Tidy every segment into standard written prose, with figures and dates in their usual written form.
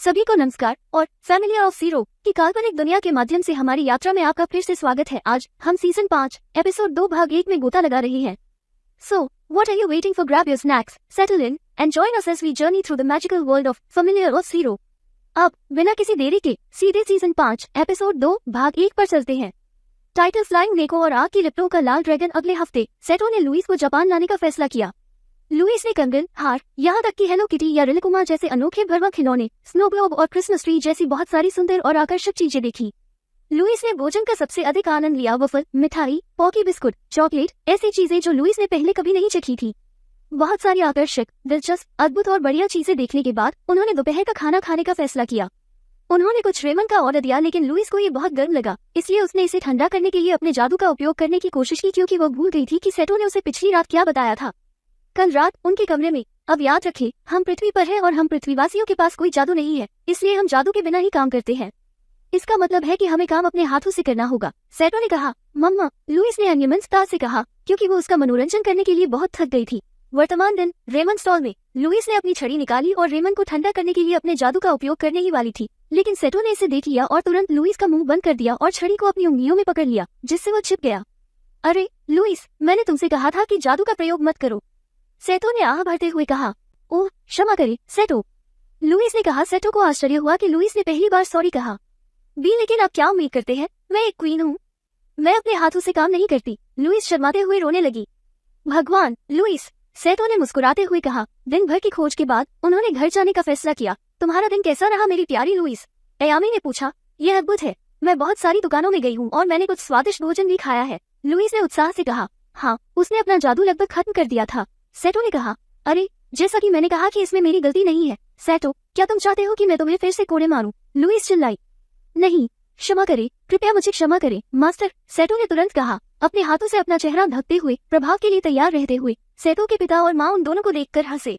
सभी को नमस्कार और फैमिलियर ऑफ जीरो की काल्पनिक दुनिया के माध्यम से हमारी यात्रा में आपका फिर से स्वागत है। आज हम सीजन 5 एपिसोड 2 भाग 1 में गोता लगा रहे हैं। So what are you waiting for? Grab your snacks, settle in and join us as we journey through the magical world of familiar of zero. अब बिना किसी देरी के सीधे सीजन 5 एपिसोड 2 भाग 1 पर चलते हैं। टाइटल फ्लाइंग नेको और आग की लिप्टों का लाल ड्रैगन। अगले हफ्ते सेटो ने लुइस को जापान लाने का फैसला किया। लुइस ने कंगन, हार, यहाँ तक कि हेलो किटी या रिलकुमा जैसे अनोखे भरवा खिलौने, स्नो ग्लोब और क्रिसमस ट्री जैसी बहुत सारी सुंदर और आकर्षक चीजें देखी। लुइस ने भोजन का सबसे अधिक आनंद लिया। वफल, मिठाई, पॉकी बिस्कुट, चॉकलेट, ऐसी चीजें जो लुइस ने पहले कभी नहीं चखी थी। बहुत सारी आकर्षक, दिलचस्प, अद्भुत और बढ़िया चीजें देखने के बाद उन्होंने दोपहर का खाना खाने का फैसला किया। उन्होंने कुछ रेमन का ऑर्डर दिया, लेकिन लुइस को ये बहुत गर्म लगा, इसलिए उसने इसे ठंडा करने के लिए अपने जादू का उपयोग करने की कोशिश की, क्योंकि वो भूल गई थी कि सेटो ने उसे पिछली रात क्या बताया था। कल रात उनके कमरे में। अब याद रखें, हम पृथ्वी पर हैं और हम पृथ्वीवासियों के पास कोई जादू नहीं है, इसलिए हम जादू के बिना ही काम करते हैं। इसका मतलब है कि हमें काम अपने हाथों से करना होगा, सेटो ने कहा। मम्मा, लुइस ने अन्यमनस्कता से कहा, क्योंकि वो उसका मनोरंजन करने के लिए बहुत थक गई थी। वर्तमान दिन रेमन स्टॉल में लुइस ने अपनी छड़ी निकाली और रेमन को ठंडा करने के लिए अपने जादू का उपयोग करने ही वाली थी, लेकिन सेटो ने इसे देख लिया और तुरंत लुइस का मुंह बंद कर दिया और छड़ी को अपनी उंगलियों में पकड़ लिया, जिससे वो छिप गया। अरे लुइस, मैंने तुमसे कहा था कि जादू का प्रयोग मत करो, सेटो ने आह भरते हुए कहा। ओह क्षमा करे सेटो, लुइस ने कहा। सेटो को आश्चर्य हुआ कि लुइस ने पहली बार सॉरी कहा भी, लेकिन आप क्या उम्मीद करते हैं, मैं एक क्वीन हूँ, मैं अपने हाथों से काम नहीं करती। लुइस शर्माते हुए रोने लगी। भगवान, लुइस, सेटो ने मुस्कुराते हुए कहा। दिन भर की खोज के बाद उन्होंने घर जाने का फैसला किया। तुम्हारा दिन कैसा रहा मेरी प्यारी लुइस? अयामी ने पूछा। यह अद्भुत है, मैं बहुत सारी दुकानों में गई हूँ और मैंने कुछ स्वादिष्ट भोजन भी खाया है, लुइस ने उत्साह से कहा। हाँ, उसने अपना जादू लगभग खत्म कर दिया था, सेटो ने कहा। अरे, जैसा कि मैंने कहा कि इसमें मेरी गलती नहीं है। सेटो, क्या तुम चाहते हो कि मैं तुम्हें फिर से कोड़े मारूं? लुइस चिल्लाई। नहीं, क्षमा करे, कृपया मुझे क्षमा करे मास्टर, सेटो ने तुरंत कहा, अपने हाथों से अपना चेहरा ढकते हुए, प्रभाव के लिए तैयार रहते हुए। सेटो के पिता और माँ उन दोनों को देखकर हंसे।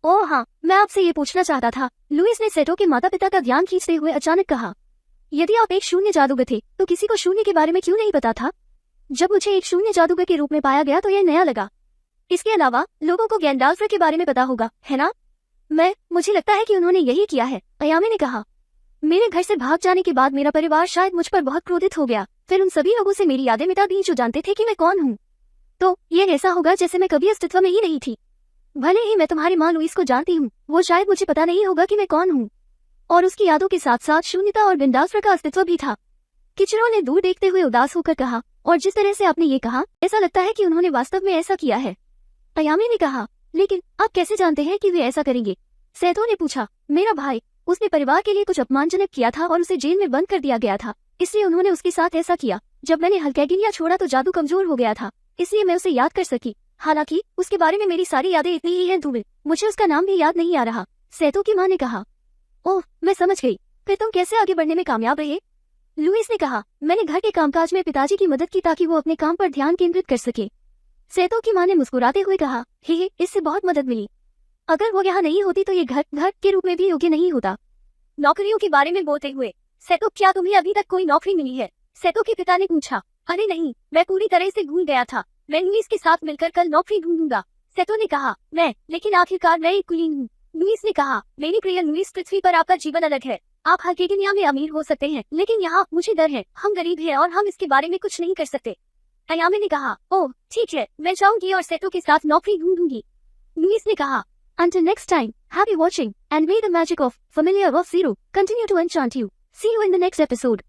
ओह हाँ, मैं आपसे ये पूछना चाहता था, लुइस ने सेटो के माता पिता का ध्यान खींचते हुए अचानक कहा। यदि आप एक शून्य जादूगर थे तो किसी को शून्य के बारे में क्यों नहीं पता था? जब मुझे एक शून्य जादूगर के रूप में पाया गया तो यह नया लगा। इसके अलावा लोगों को गैंडाल्फ के बारे में पता होगा, है ना? मुझे लगता है कि उन्होंने यही किया है, अयामी ने कहा। मेरे घर से भाग जाने के बाद मेरा परिवार शायद मुझ पर बहुत क्रोधित हो गया, फिर उन सभी लोगों से मेरी यादें मिटा दी जो जानते थे कि मैं कौन हूँ। तो ये ऐसा होगा जैसे मैं कभी अस्तित्व में ही नहीं थी। भले ही मैं तुम्हारी माँ लुइस को जानती हूँ, वो शायद मुझे पता नहीं होगा कि मैं कौन हूँ। और उसकी यादों के साथ साथ शून्यता और गैंडाल्फ का अस्तित्व भी था, किचरो ने दूर देखते हुए उदास होकर कहा। और जिस तरह से आपने ये कहा, ऐसा लगता है कि उन्होंने वास्तव में ऐसा किया है, अयामी ने कहा। लेकिन आप कैसे जानते हैं कि वे ऐसा करेंगे? सेटो ने पूछा। मेरा भाई, उसने परिवार के लिए कुछ अपमानजनक किया था और उसे जेल में बंद कर दिया गया था, इसलिए उन्होंने उसके साथ ऐसा किया। जब मैंने हल्कैगिनिया छोड़ा तो जादू कमजोर हो गया था, इसलिए मैं उसे याद कर सकी। हालांकि उसके बारे में मेरी सारी यादें इतनी ही हैं धूमिल, मुझे उसका नाम भी याद नहीं आ रहा, सेटो की माँ ने कहा। ओह, मैं समझ गई, फिर तुम कैसे आगे बढ़ने में कामयाब रहे? लुइस ने कहा। मैंने घर के कामकाज में पिताजी की मदद की ताकि वो अपने काम पर ध्यान केंद्रित कर सके, सेटो की माँ ने मुस्कुराते हुए कहा। हे, इससे बहुत मदद मिली। अगर वो यहाँ नहीं होती तो ये घर के रूप में भी योग्य नहीं होता। नौकरियों के बारे में बोलते हुए, सेटो, क्या तुम्हें अभी तक कोई नौकरी मिली है? सेटो के पिता ने पूछा। अरे नहीं, मैं पूरी तरह से भूल गया था, मैं लुइस के साथ मिलकर कल नौकरी ढूंढूंगा, सेटो ने कहा। लेकिन आखिरकार मैं एक क्वीन हूँ, लुइस ने कहा। मेरी प्रिय लुइस, पृथ्वी पर आपका जीवन अलग है, आप हल्कैगिनिया में अमीर हो सकते हैं, लेकिन यहाँ मुझे डर है, हम गरीब हैं और हम इसके बारे में कुछ नहीं कर सकते, अयामी ने कहा। ओह ठीक है, मैं जाऊंगी और सेटो के साथ नौकरी ढूंढूंगी, लुइस ने कहा। Until next time, happy watching and may the magic of Familiar of Zero continue to enchant you. See you in the next episode.